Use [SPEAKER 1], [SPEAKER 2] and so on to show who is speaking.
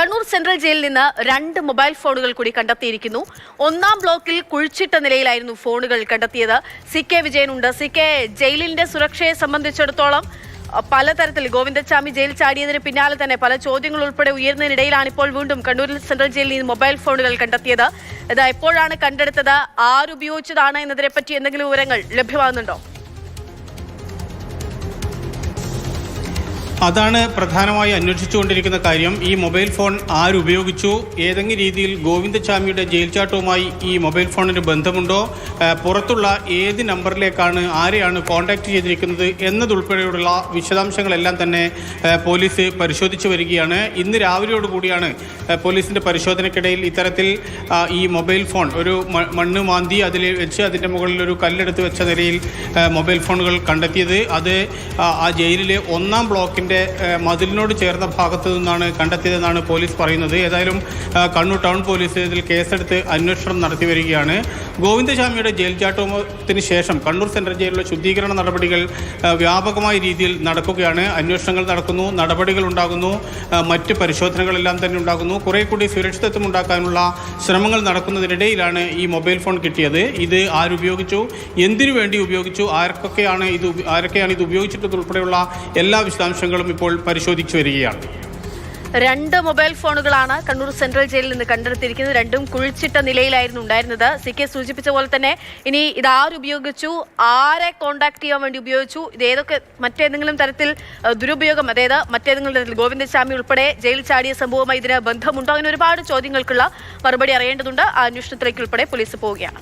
[SPEAKER 1] Kannur central ജയിലിൽ നിന്ന് 2 mobile ഫോണുകൾ കൂടി കണ്ടെത്തിയിരിക്കുന്നു. ഒന്നാം ബ്ലോക്കിൽ കുഴിച്ചിട്ട നിലയിലായിരുന്നു ഫോണുകൾ കണ്ടെത്തിയത്. CK വിജയനുണ്ട്. CK, ജയിലിന്റെ സുരക്ഷയെ സംബന്ധിച്ചിടത്തോളം പലതരത്തിൽ ഗോവിന്ദച്ചാമി ജയിൽ ചാടിയതിന് പിന്നാലെ തന്നെ പല ചോദ്യങ്ങൾ ഉൾപ്പെടെ ഉയർന്നതിനിടയിലാണ് ഇപ്പോൾ വീണ്ടും കണ്ണൂരിൽ സെൻട്രൽ ജയിലിൽ നിന്ന് മൊബൈൽ ഫോണുകൾ കണ്ടെത്തിയത്. ഇത് എപ്പോഴാണ് കണ്ടെടുത്തത്, ആരുപയോഗിച്ചതാണ് എന്നതിനെ പറ്റി എന്തെങ്കിലും വിവരങ്ങൾ ലഭ്യമാകുന്നുണ്ടോ?
[SPEAKER 2] അതാണ് പ്രധാനമായി അന്വേഷിച്ചുകൊണ്ടിരിക്കുന്ന കാര്യം. ഈ മൊബൈൽ ഫോൺ ആരുപയോഗിച്ചു, ഏതെങ്കിലും രീതിയിൽ ഗോവിന്ദച്ചാമിയുടെ ജയിൽ ചാട്ടവുമായി ഈ മൊബൈൽ ഫോണിന് ബന്ധമുണ്ടോ, പുറത്തുള്ള ഏത് നമ്പറിലേക്കാണ് ആരെയാണ് കോൺടാക്ട് ചെയ്തിരിക്കുന്നത് എന്നതുൾപ്പെടെയുള്ള വിശദാംശങ്ങളെല്ലാം തന്നെ പോലീസ് പരിശോധിച്ചു വരികയാണ്. ഇന്ന് രാവിലെയോടുകൂടിയാണ് പോലീസിൻ്റെ പരിശോധനയ്ക്കിടയിൽ ഇത്തരത്തിൽ ഈ മൊബൈൽ ഫോൺ ഒരു മണ്ണ് മാന്തി അതിൽ വെച്ച് അതിൻ്റെ മുകളിൽ ഒരു കല്ലെടുത്ത് വെച്ച നിലയിൽ മൊബൈൽ ഫോണുകൾ കണ്ടെത്തിയത്. അത് ആ ജയിലിലെ 1-ാം ബ്ലോക്കിൻ്റെ മതിലിനോട് ചേർന്ന ഭാഗത്തു നിന്നാണ് കണ്ടെത്തിയതെന്നാണ് പോലീസ് പറയുന്നത്. ഏതായാലും കണ്ണൂർ ടൗൺ പോലീസ് ഇതിൽ കേസെടുത്ത് അന്വേഷണം നടത്തി വരികയാണ്. ഗോവിന്ദച്ചാമിയുടെ ജയിൽ ചാട്ടത്തിന് ശേഷം കണ്ണൂർ സെൻട്രൽ ജയിലിലെ ശുദ്ധീകരണ നടപടികൾ വ്യാപകമായ രീതിയിൽ നടക്കുകയാണ്. അന്വേഷണങ്ങൾ നടക്കുന്നു, നടപടികൾ ഉണ്ടാകുന്നു, മറ്റ് പരിശോധനകളെല്ലാം തന്നെ ഉണ്ടാകുന്നു. കുറെ കൂടി സുരക്ഷിതത്വം ഉണ്ടാക്കാനുള്ള ശ്രമങ്ങൾ നടക്കുന്നതിനിടയിലാണ് ഈ മൊബൈൽ ഫോൺ കിട്ടിയത്. ഇത് ആരുപയോഗിച്ചു, എന്തിനു വേണ്ടി ഉപയോഗിച്ചു, ആരൊക്കെയാണ് ഇത് ഉപയോഗിച്ചിട്ടുള്ളതുൾപ്പെടെയുള്ള എല്ലാ വിശദാംശങ്ങളും ഇപ്പോൾ പരിശോധിച്ചു വരികയാണ്.
[SPEAKER 1] 2 മൊബൈൽ ഫോണുകളാണ് കണ്ണൂർ സെൻട്രൽ ജയിലിൽ നിന്ന് കണ്ടെടുത്തിരിക്കുന്നത്. രണ്ടും കുഴിച്ചിട്ട നിലയിലായിരുന്നു ഉണ്ടായിരുന്നത്. CK സൂചിപ്പിച്ച പോലെ തന്നെ ഇനി ഇത് ആരുപയോഗിച്ചു, ആരെ കോൺടാക്ട് ചെയ്യാൻ വേണ്ടി ഉപയോഗിച്ചു, ഇത് ഏതൊക്കെ മറ്റേതെങ്കിലും തരത്തിൽ ദുരുപയോഗം, അതായത് മറ്റേതെങ്കിലും തരത്തിൽ ഗോവിന്ദച്ചാമി ഉൾപ്പെടെ ജയിൽ ചാടിയ സംഭവവുമായി ഇതിന് ബന്ധമുണ്ടോ, അങ്ങനെ ഒരുപാട് ചോദ്യങ്ങൾക്കുള്ള മറുപടി അറിയേണ്ടതുണ്ട്. ആ അന്വേഷണത്തിലേക്ക് ഉൾപ്പെടെ പോലീസ് പോവുകയാണ്.